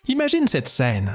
Imagine cette scène.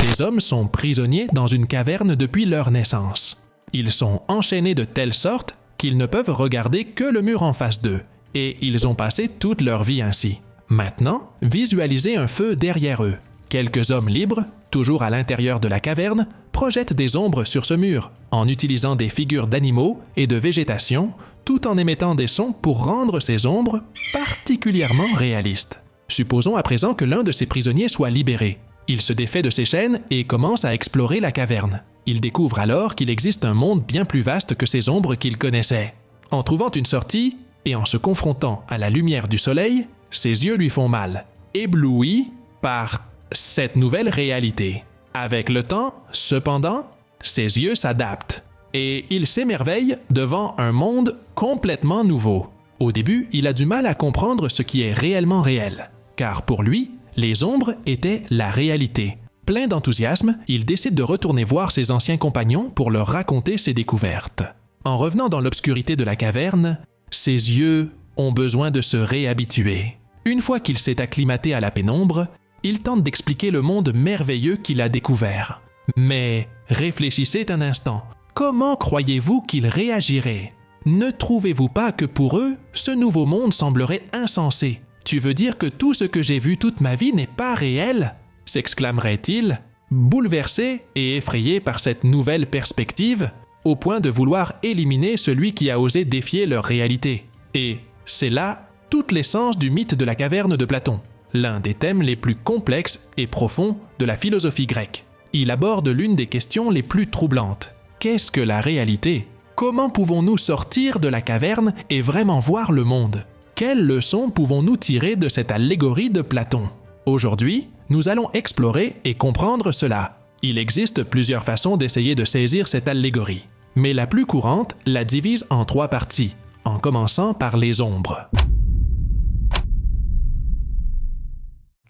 Les hommes sont prisonniers dans une caverne depuis leur naissance. Ils sont enchaînés de telle sorte qu'ils ne peuvent regarder que le mur en face d'eux, et ils ont passé toute leur vie ainsi. Maintenant, visualisez un feu derrière eux. Quelques hommes libres, toujours à l'intérieur de la caverne, projettent des ombres sur ce mur, en utilisant des figures d'animaux et de végétation, tout en émettant des sons pour rendre ces ombres particulièrement réalistes. Supposons à présent que l'un de ces prisonniers soit libéré. Il se défait de ses chaînes et commence à explorer la caverne. Il découvre alors qu'il existe un monde bien plus vaste que ces ombres qu'il connaissait. En trouvant une sortie et en se confrontant à la lumière du soleil, ses yeux lui font mal, ébloui par cette nouvelle réalité. Avec le temps, cependant, ses yeux s'adaptent et il s'émerveille devant un monde complètement nouveau. Au début, il a du mal à comprendre ce qui est réellement réel, car pour lui, les ombres étaient la réalité. Plein d'enthousiasme, il décide de retourner voir ses anciens compagnons pour leur raconter ses découvertes. En revenant dans l'obscurité de la caverne, ses yeux ont besoin de se réhabituer. Une fois qu'il s'est acclimaté à la pénombre, il tente d'expliquer le monde merveilleux qu'il a découvert. Mais réfléchissez un instant. Comment croyez-vous qu'ils réagiraient? Ne trouvez-vous pas que pour eux, ce nouveau monde semblerait insensé? Tu veux dire que tout ce que j'ai vu toute ma vie n'est pas réel? S'exclamerait-il, bouleversé et effrayé par cette nouvelle perspective, au point de vouloir éliminer celui qui a osé défier leur réalité. Et c'est là toute l'essence du mythe de la caverne de Platon, l'un des thèmes les plus complexes et profonds de la philosophie grecque. Il aborde l'une des questions les plus troublantes. Qu'est-ce que la réalité? Comment pouvons-nous sortir de la caverne et vraiment voir le monde? Quelles leçons pouvons-nous tirer de cette allégorie de Platon? Aujourd'hui, nous allons explorer et comprendre cela. Il existe plusieurs façons d'essayer de saisir cette allégorie, mais la plus courante la divise en 3 parties, en commençant par les ombres.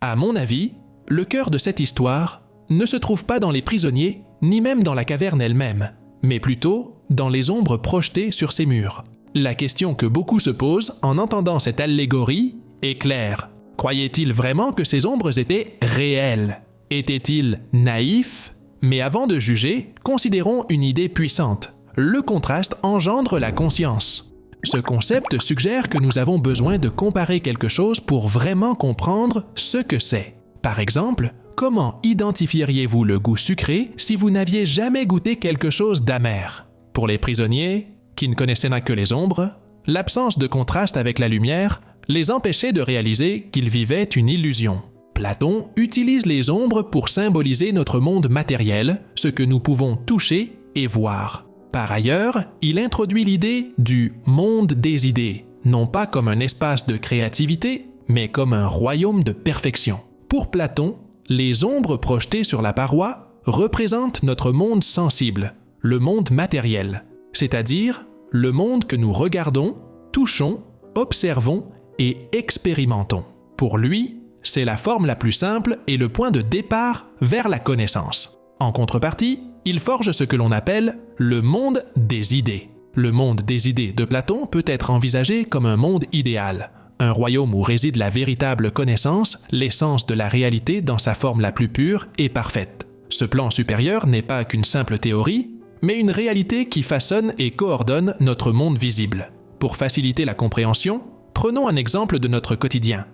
À mon avis, le cœur de cette histoire ne se trouve pas dans les prisonniers, ni même dans la caverne elle-même, mais plutôt dans les ombres projetées sur ces murs. La question que beaucoup se posent en entendant cette allégorie est claire. Croyaient-ils vraiment que ces ombres étaient réelles? Étaient-ils naïfs? Mais avant de juger, considérons une idée puissante. Le contraste engendre la conscience. Ce concept suggère que nous avons besoin de comparer quelque chose pour vraiment comprendre ce que c'est. Par exemple, comment identifieriez-vous le goût sucré si vous n'aviez jamais goûté quelque chose d'amer? Pour les prisonniers, qui ne connaissaient que les ombres, l'absence de contraste avec la lumière les empêchait de réaliser qu'ils vivaient une illusion. Platon utilise les ombres pour symboliser notre monde matériel, ce que nous pouvons toucher et voir. Par ailleurs, il introduit l'idée du monde des idées, non pas comme un espace de créativité, mais comme un royaume de perfection. Pour Platon, les ombres projetées sur la paroi représentent notre monde sensible, le monde matériel, c'est-à-dire le monde que nous regardons, touchons, observons et expérimentons. Pour lui, c'est la forme la plus simple et le point de départ vers la connaissance. En contrepartie, il forge ce que l'on appelle le monde des idées. Le monde des idées de Platon peut être envisagé comme un monde idéal, un royaume où réside la véritable connaissance, l'essence de la réalité dans sa forme la plus pure et parfaite. Ce plan supérieur n'est pas qu'une simple théorie, mais une réalité qui façonne et coordonne notre monde visible. Pour faciliter la compréhension, prenons un exemple de notre quotidien,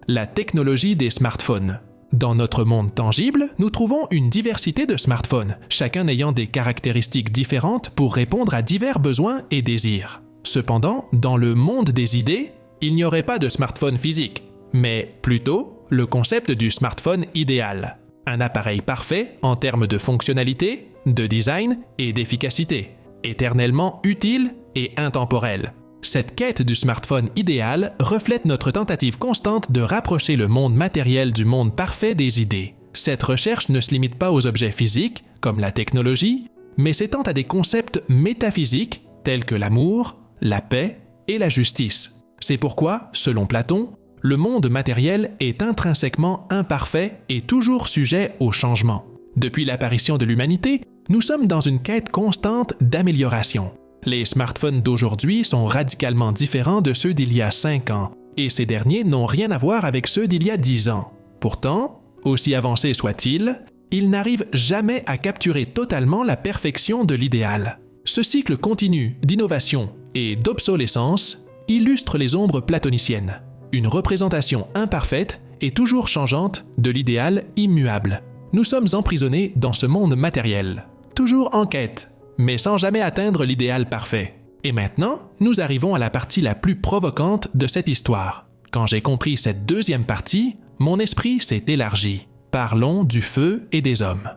la technologie des smartphones. Dans notre monde tangible, nous trouvons une diversité de smartphones, chacun ayant des caractéristiques différentes pour répondre à divers besoins et désirs. Cependant, dans le monde des idées, il n'y aurait pas de smartphone physique, mais plutôt le concept du smartphone idéal. Un appareil parfait en termes de fonctionnalité, de design et d'efficacité, éternellement utile et intemporel. Cette quête du smartphone idéal reflète notre tentative constante de rapprocher le monde matériel du monde parfait des idées. Cette recherche ne se limite pas aux objets physiques, comme la technologie, mais s'étend à des concepts métaphysiques tels que l'amour, la paix et la justice. C'est pourquoi, selon Platon, le monde matériel est intrinsèquement imparfait et toujours sujet au changement. Depuis l'apparition de l'humanité, nous sommes dans une quête constante d'amélioration. Les smartphones d'aujourd'hui sont radicalement différents de ceux d'il y a 5 ans, et ces derniers n'ont rien à voir avec ceux d'il y a 10 ans. Pourtant, aussi avancé soit-il, il n'arrive jamais à capturer totalement la perfection de l'idéal. Ce cycle continu d'innovation et d'obsolescence illustre les ombres platoniciennes, une représentation imparfaite et toujours changeante de l'idéal immuable. Nous sommes emprisonnés dans ce monde matériel, toujours en quête, mais sans jamais atteindre l'idéal parfait. Et maintenant, nous arrivons à la partie la plus provocante de cette histoire. Quand j'ai compris cette deuxième partie, mon esprit s'est élargi. Parlons du feu et des hommes.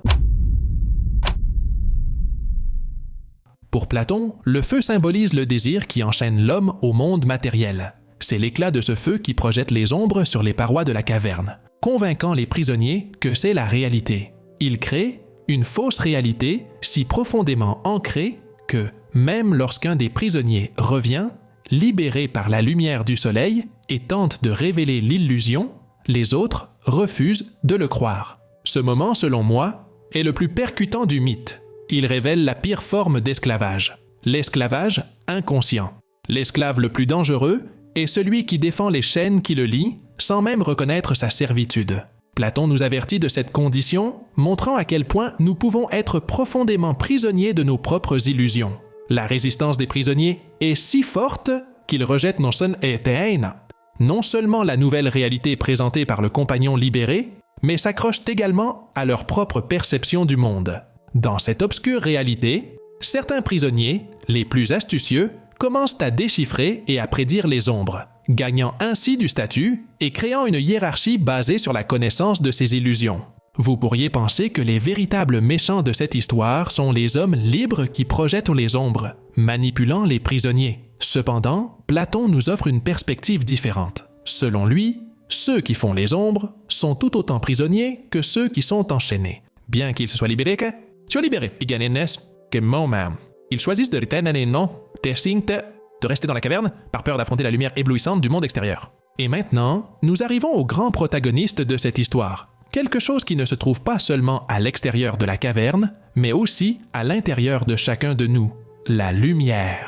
Pour Platon, le feu symbolise le désir qui enchaîne l'homme au monde matériel. C'est l'éclat de ce feu qui projette les ombres sur les parois de la caverne, convainquant les prisonniers que c'est la réalité. Il crée une fausse réalité si profondément ancrée que, même lorsqu'un des prisonniers revient, libéré par la lumière du soleil, et tente de révéler l'illusion, les autres refusent de le croire. Ce moment, selon moi, est le plus percutant du mythe. Il révèle la pire forme d'esclavage, l'esclavage inconscient. L'esclave le plus dangereux est celui qui défend les chaînes qui le lient sans même reconnaître sa servitude. Platon nous avertit de cette condition, montrant à quel point nous pouvons être profondément prisonniers de nos propres illusions. La résistance des prisonniers est si forte qu'ils rejettent non seulement la nouvelle réalité présentée par le compagnon libéré, mais s'accrochent également à leur propre perception du monde. Dans cette obscure réalité, certains prisonniers, les plus astucieux, commencent à déchiffrer et à prédire les ombres, gagnant ainsi du statut et créant une hiérarchie basée sur la connaissance de ces illusions. Vous pourriez penser que les véritables méchants de cette histoire sont les hommes libres qui projettent les ombres, manipulant les prisonniers. Cependant, Platon nous offre une perspective différente. Selon lui, ceux qui font les ombres sont tout autant prisonniers que ceux qui sont enchaînés. Bien qu'ils se soient libérés, ils choisissent de rester dans la caverne par peur d'affronter la lumière éblouissante du monde extérieur. Et maintenant, nous arrivons au grand protagoniste de cette histoire. Quelque chose qui ne se trouve pas seulement à l'extérieur de la caverne, mais aussi à l'intérieur de chacun de nous, la lumière.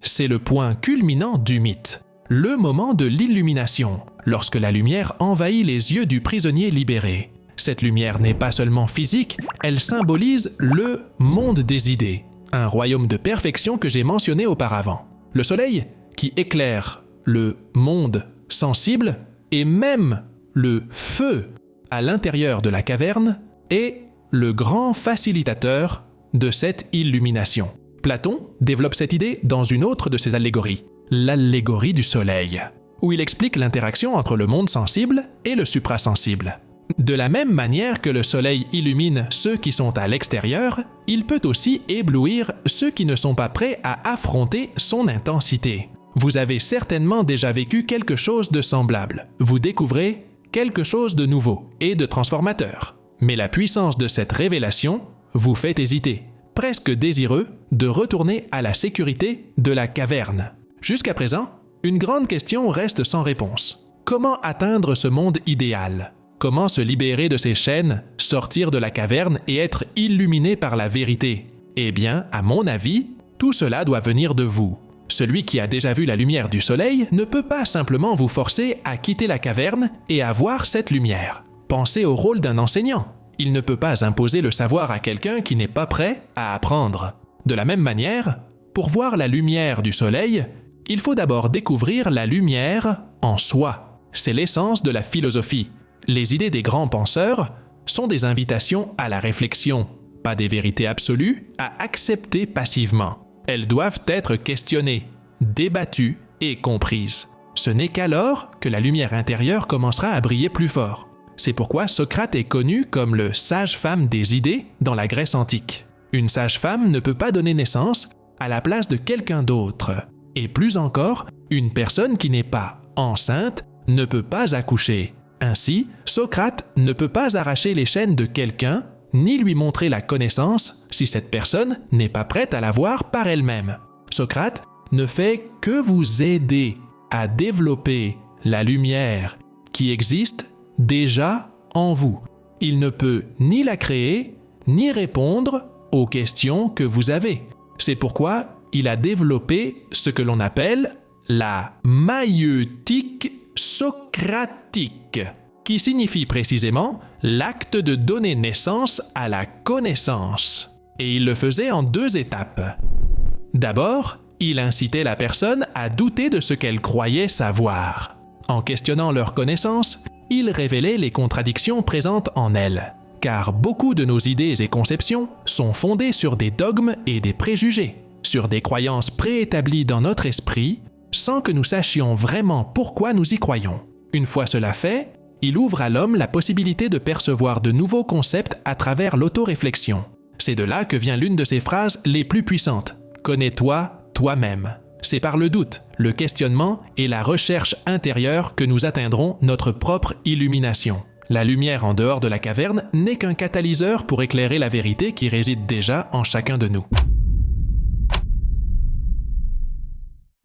C'est le point culminant du mythe, le moment de l'illumination, lorsque la lumière envahit les yeux du prisonnier libéré. Cette lumière n'est pas seulement physique, elle symbolise le monde des idées, un royaume de perfection que j'ai mentionné auparavant. Le soleil qui éclaire le monde sensible et même le feu à l'intérieur de la caverne est le grand facilitateur de cette illumination. Platon développe cette idée dans une autre de ses allégories, l'allégorie du soleil, où il explique l'interaction entre le monde sensible et le suprasensible. De la même manière que le soleil illumine ceux qui sont à l'extérieur, il peut aussi éblouir ceux qui ne sont pas prêts à affronter son intensité. Vous avez certainement déjà vécu quelque chose de semblable. Vous découvrez quelque chose de nouveau et de transformateur. Mais la puissance de cette révélation vous fait hésiter, presque désireux de retourner à la sécurité de la caverne. Jusqu'à présent, une grande question reste sans réponse. Comment atteindre ce monde idéal? Comment se libérer de ces chaînes, sortir de la caverne et être illuminé par la vérité? Eh bien, à mon avis, tout cela doit venir de vous. Celui qui a déjà vu la lumière du soleil ne peut pas simplement vous forcer à quitter la caverne et à voir cette lumière. Pensez au rôle d'un enseignant. Il ne peut pas imposer le savoir à quelqu'un qui n'est pas prêt à apprendre. De la même manière, pour voir la lumière du soleil, il faut d'abord découvrir la lumière en soi. C'est l'essence de la philosophie. Les idées des grands penseurs sont des invitations à la réflexion, pas des vérités absolues à accepter passivement. Elles doivent être questionnées, débattues et comprises. Ce n'est qu'alors que la lumière intérieure commencera à briller plus fort. C'est pourquoi Socrate est connu comme le sage-femme des idées dans la Grèce antique. Une sage-femme ne peut pas donner naissance à la place de quelqu'un d'autre. Et plus encore, une personne qui n'est pas enceinte ne peut pas accoucher. Ainsi, Socrate ne peut pas arracher les chaînes de quelqu'un ni lui montrer la connaissance si cette personne n'est pas prête à la voir par elle-même. Socrate ne fait que vous aider à développer la lumière qui existe déjà en vous. Il ne peut ni la créer, ni répondre aux questions que vous avez. C'est pourquoi il a développé ce que l'on appelle la maïeutique socratique, qui signifie précisément l'acte de donner naissance à la connaissance. Et il le faisait en 2 étapes. D'abord, il incitait la personne à douter de ce qu'elle croyait savoir. En questionnant leur connaissance, il révélait les contradictions présentes en elle, car beaucoup de nos idées et conceptions sont fondées sur des dogmes et des préjugés, sur des croyances préétablies dans notre esprit, sans que nous sachions vraiment pourquoi nous y croyons. Une fois cela fait, il ouvre à l'homme la possibilité de percevoir de nouveaux concepts à travers l'autoréflexion. C'est de là que vient l'une de ses phrases les plus puissantes. « Connais-toi toi-même ». C'est par le doute, le questionnement et la recherche intérieure que nous atteindrons notre propre illumination. La lumière en dehors de la caverne n'est qu'un catalyseur pour éclairer la vérité qui réside déjà en chacun de nous.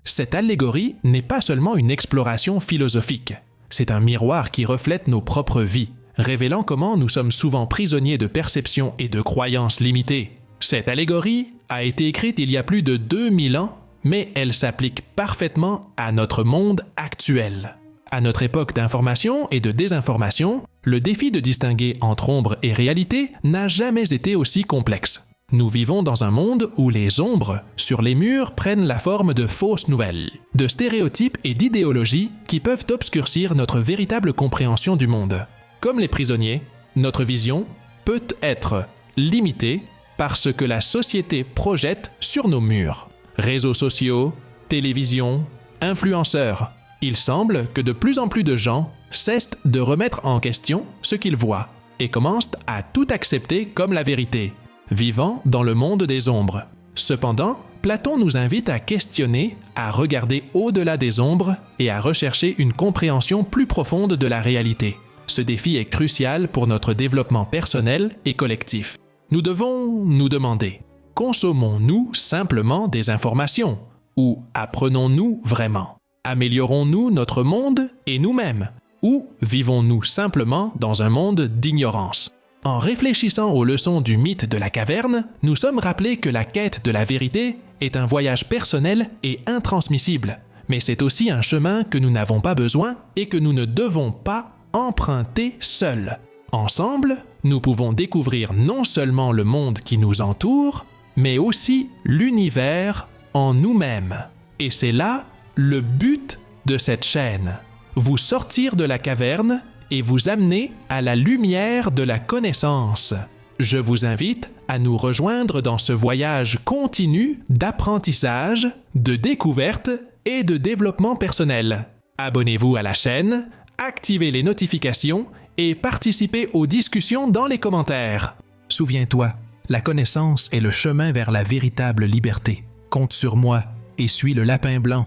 Cette allégorie n'est pas seulement une exploration philosophique. C'est un miroir qui reflète nos propres vies, révélant comment nous sommes souvent prisonniers de perceptions et de croyances limitées. Cette allégorie a été écrite il y a plus de 2000 ans, mais elle s'applique parfaitement à notre monde actuel. À notre époque d'information et de désinformation, le défi de distinguer entre ombre et réalité n'a jamais été aussi complexe. Nous vivons dans un monde où les ombres sur les murs prennent la forme de fausses nouvelles, de stéréotypes et d'idéologies qui peuvent obscurcir notre véritable compréhension du monde. Comme les prisonniers, notre vision peut être limitée par ce que la société projette sur nos murs. Réseaux sociaux, télévision, influenceurs. Il semble que de plus en plus de gens cessent de remettre en question ce qu'ils voient et commencent à tout accepter comme la vérité, vivant dans le monde des ombres. Cependant, Platon nous invite à questionner, à regarder au-delà des ombres et à rechercher une compréhension plus profonde de la réalité. Ce défi est crucial pour notre développement personnel et collectif. Nous devons nous demander: consommons-nous simplement des informations ou apprenons-nous vraiment? Améliorons-nous notre monde et nous-mêmes ou vivons-nous simplement dans un monde d'ignorance? En réfléchissant aux leçons du mythe de la caverne, nous sommes rappelés que la quête de la vérité est un voyage personnel et intransmissible, mais c'est aussi un chemin que nous n'avons pas besoin et que nous ne devons pas emprunter seuls. Ensemble, nous pouvons découvrir non seulement le monde qui nous entoure, mais aussi l'univers en nous-mêmes. Et c'est là le but de cette chaîne: vous sortir de la caverne et vous amener à la lumière de la connaissance. Je vous invite à nous rejoindre dans ce voyage continu d'apprentissage, de découverte et de développement personnel. Abonnez-vous à la chaîne, activez les notifications et participez aux discussions dans les commentaires. Souviens-toi, la connaissance est le chemin vers la véritable liberté. Compte sur moi et suis le lapin blanc.